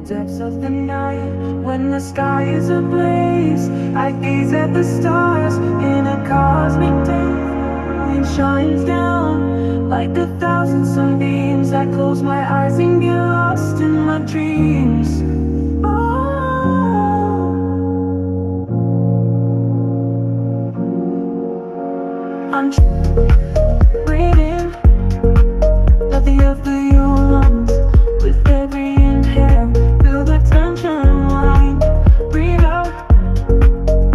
depths of the night, when the sky is ablaze, I gaze at the stars in a cosmic dance. It shines down like the thousand sunbeams. I close my eyes and get lost in my dreams. I'm breathing, let the air fill your lungs. With every inhale, feel the tension line. Breathe out,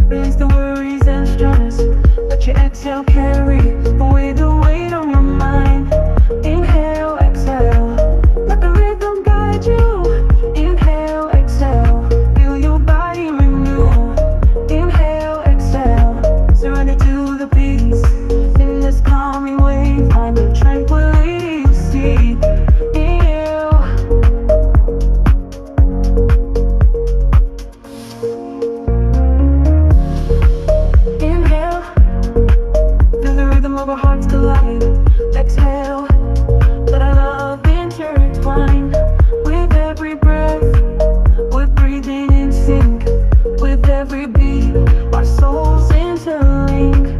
release the worries and stress. Let your exhale carry away the weight on your mind. Inhale, exhale, let the rhythm guide you. Inhale, exhale, feel your body renew. Inhale, exhale, surrender to the peace. In this calming wave, find the tranquility you see. Inhale, inhale, feel the rhythm of our hearts collide. Exhale, let our love intertwine. With every breath, we're breathing in sync. With every beat, our souls interlink.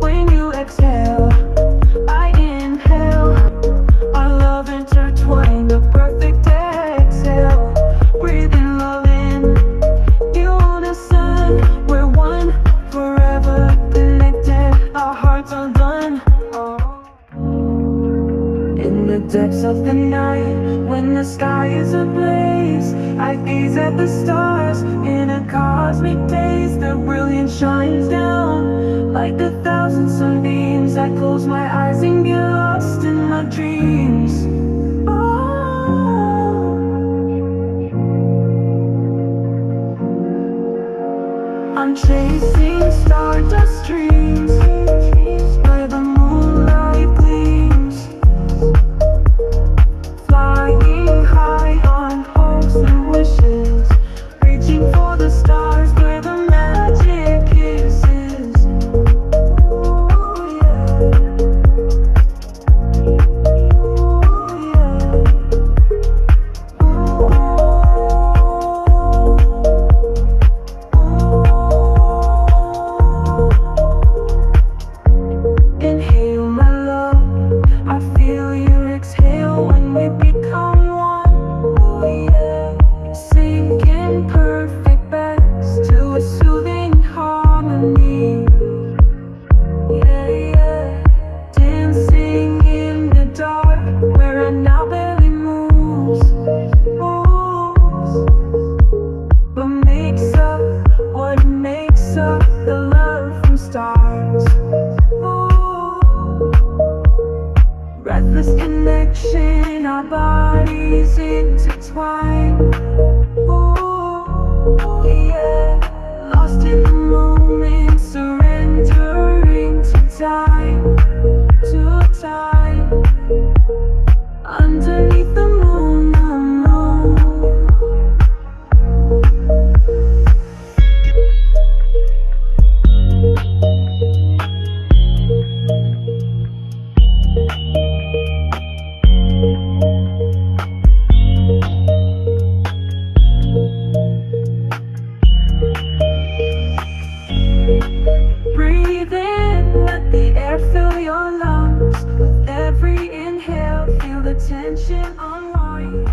When you exhale, I inhale. Our love intertwined, the perfect exhale. Breathing love in unison. We're one, forever connected. Our hearts undone. In the depths of the night, when the sky is ablaze, I gaze at the stars in a cosmic daze. The brilliance shines down like the thousand sunbeams. I close my eyes and get lost in my dreams. I'm chasing stardust dreams where the moonlight gleams, flying high on hopes and wishes, reaching for the stars where the magic kisses. Ooh, yeah. Ooh, yeah. Inhale, my love, I feel you exhale when we become one. Oh yeah, sinking perfect backs to a soothing harmony. Yeah, yeah, dancing in the dark where our now barely moves. But what makes up the love from stars. Breathless connection, our bodies intertwine. Ooh, yeah, lost in the moment, surrendering to time, underneath the moon alone. Breathe in, let the air fill your lungs. With every inhale, feel the tension unwind.